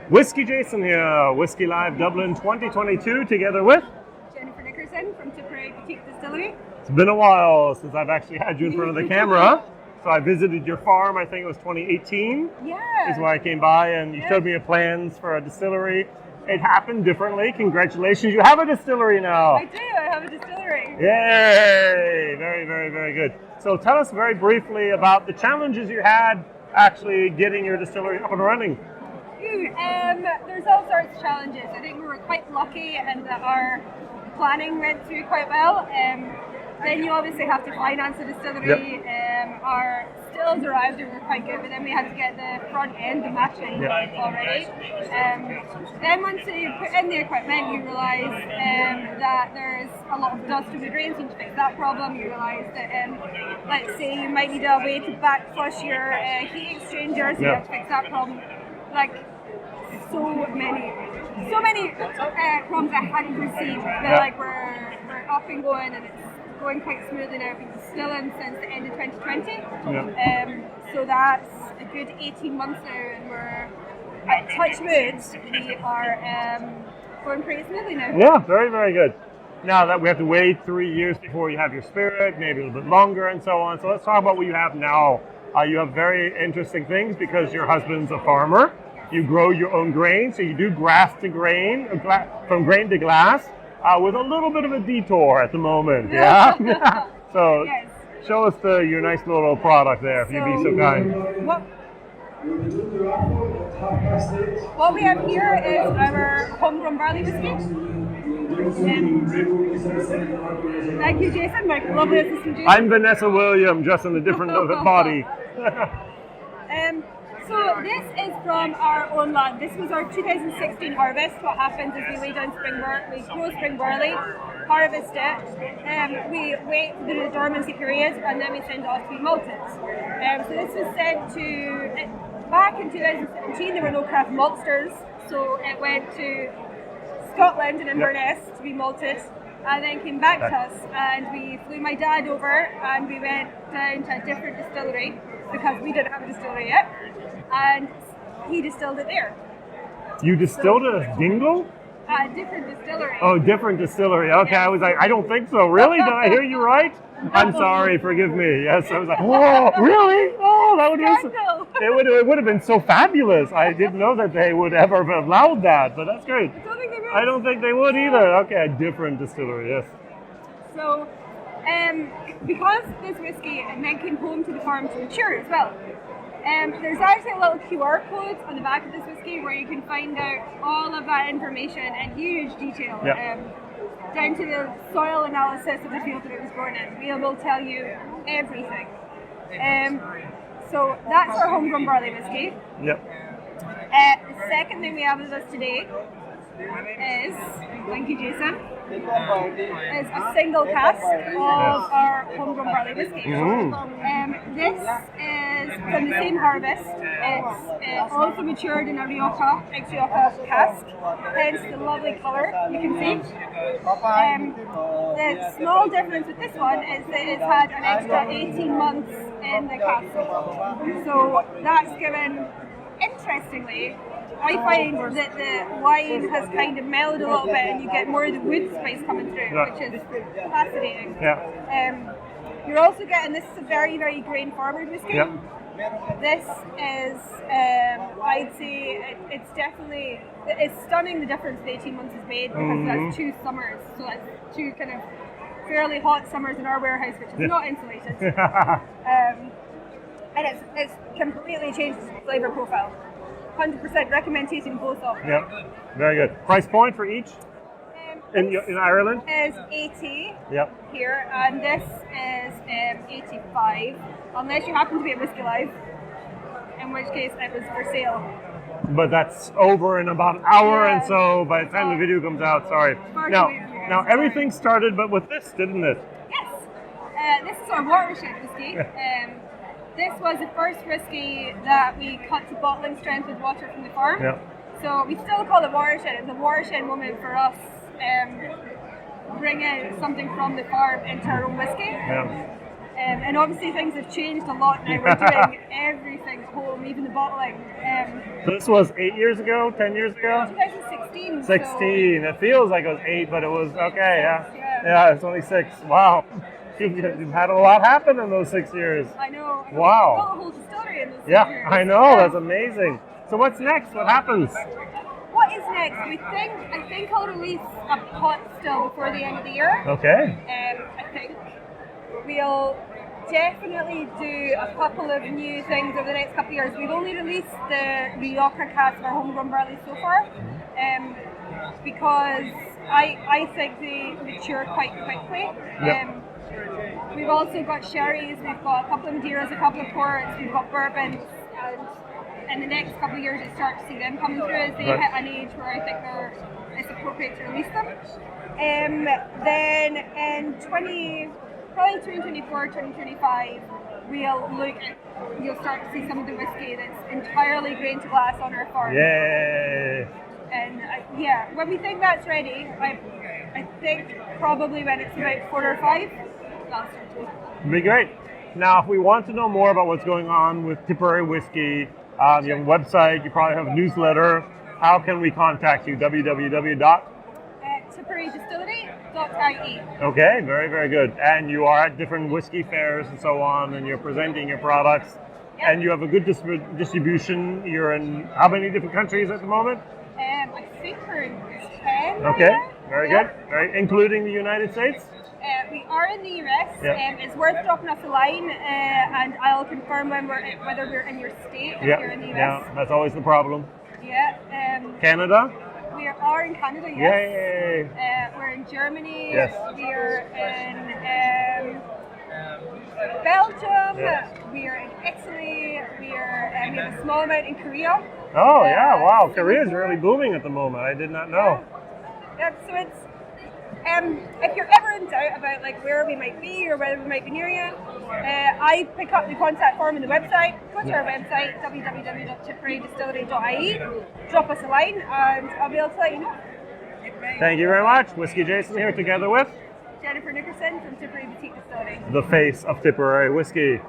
WhiskyJason here, Whiskey Live Dublin 2022, together with Nickerson from Tipperary Distillery. It's been a while since I've actually had you in front of the camera. So I visited your farm, I think it was 2018. Yeah. Is where I came by and you showed me your plans for a distillery. It happened differently. Congratulations, you have a distillery now. I do, I have a distillery. Yay! Very, very, very good. So tell us very briefly about the challenges you had actually getting your distillery up and running. There's all sorts of challenges. I think we were quite lucky and that our planning went through quite well. Then you obviously have to finance the distillery. Yep. Our stills arrived and we were quite good, but then we had to get the front end, the matching already. Then once you put in the equipment, you realise that there's a lot of dust from the drains. You need to fix that problem. You realise that, let's say, you might need a way to back flush your heat exchanger, so you have to fix that problem. Like, so many problems I hadn't foreseen. But like we're up and going, and it's going quite smoothly now. We've been distilling since the end of 2020. So that's a good 18 months now, and we're at touch wood. We are going pretty smoothly now. Yeah, very, very good. Now that we have to wait 3 years before you have your spirit, maybe a little bit longer, and so on. So let's talk about what you have now. You have very interesting things because your husband's a farmer. You grow your own grain, so you do grass to grain, from grain to glass, with a little bit of a detour at the moment. Yeah. So show us your nice little product there, if you'd be so kind. What we have here is our homegrown barley whiskey. Thank you, Jason, my lovely assistant Jason. I'm Vanessa William, just in a different body. So this is from our own land. This was our 2016 harvest. What happens is we lay down spring barley, we grow spring barley, harvest it, we wait for the dormancy period, and then we send it off to be malted. So this was sent to, back in 2017 there were no craft maltsters, so it went to Scotland and Inverness to be malted, and then came back to us, and we flew my dad over and we went down to a different distillery because we didn't have a distillery yet, and he distilled it there. You distilled it at Dingle? A different distillery. Oh, different distillery. Okay, I was like, I don't think so. Really? Did I hear you right? I'm sorry, forgive me. Yes, I was like, oh, really? Oh, that would be it would have been so fabulous. I didn't know that they would ever have allowed that, but that's great. I don't think they would either. Okay, a different distillery, yes. So, because this whiskey then came home to the farm to mature as well, there's actually a little QR code on the back of this whiskey where you can find out all of that information in huge detail, down to the soil analysis of the field that it was grown in. We will tell you everything. So that's our homegrown barley whiskey. The second thing we have with us today is, thank you Jason, is a single cask of our homegrown barley whiskey. This is from the same harvest. It's also matured in a Rioja, ex-Rioja cask, hence the lovely colour you can see. The small difference with this one is that it's had an extra 18 months in the cask. So that's given, interestingly, I find that the wine has kind of mellowed a little bit and you get more of the wood spice coming through, which is fascinating. You're also getting, this is a very, very grain forward whiskey. This is, I'd say, it's stunning the difference the 18 months has made because that's 2 summers. So that's 2 kind of fairly hot summers in our warehouse, which is not insulated. And it's completely changed its flavour profile. 100% recommend tasting both of them. Very good. Price point for each in Ireland? Is 80 here, and this is 85, unless you happen to be at Whiskey Live, in which case it was for sale. But that's over in about an hour, and so by the time the video comes out, sorry. Now everything started but with this, didn't it? Yes. This is our watershed whiskey. This was the first whiskey that we cut to bottling strength with water from the farm. So we still call it watershed. It's a watershed moment for us, bringing something from the farm into our own whiskey. And obviously things have changed a lot now. We're doing everything home, even the bottling. This was 8 years ago, 10 years ago? 2016. 16. It feels like it was 8, but it was okay. Yeah, Yeah. yeah, it's only 6. Wow. You've had a lot happen in those 6 years. I know. Wow. Got a whole distillery in those 6 Yeah, years. I know. That's amazing. So what's next? What happens? What is next? I think I'll release a pot still before the end of the year. Okay. I think we'll definitely do a couple of new things over the next couple of years. We've only released the Rioja cask of our homegrown barley so far, because I think they mature quite quickly. Yep. We've also got sherries, we've got a couple of Madeiras, a couple of ports, we've got bourbons, and in the next couple of years you start to see them coming through as they hit an age where I think it's appropriate to release them. Then in probably 2024, 2025, you'll start to see some of the whiskey that's entirely grain to glass on our farm. Yay! And when we think that's ready, I think probably when it's about 4 or 5, that'll start to. It'd be great. Now, if we want to know more about what's going on with Tipperary whiskey, you have a website, you probably have a newsletter. How can we contact you? TipperyDistillery.ie. Okay, very, very good. And you are at different whiskey fairs and so on, and you're presenting your products. Yep. And you have a good distribution. You're in how many different countries at the moment? I think we're in 10. Okay, right now. very good. Very, including the United States? We are in the US. Yeah. It's worth dropping us a line, and I'll confirm whether we're in your state if you're in the US. Yeah, that's always the problem. Yeah. Canada? We are in Canada, yes. Yay! We're in Germany. Yes. We're in Belgium. Yes. We're in Italy. We have a small amount in Korea. Oh, yeah, wow. Korea is really booming at the moment. I did not know. Yeah, so it's if you're ever in doubt about like where we might be or whether we might be near you, I pick up the contact form on the website. Go to our website www.tipperarydistillery.ie, drop us a line, and I'll be able to let you know. Thank you very much. WhiskyJason here together with Jennifer Nickerson from Tipperary Boutique Distillery. the face of Tipperary whiskey.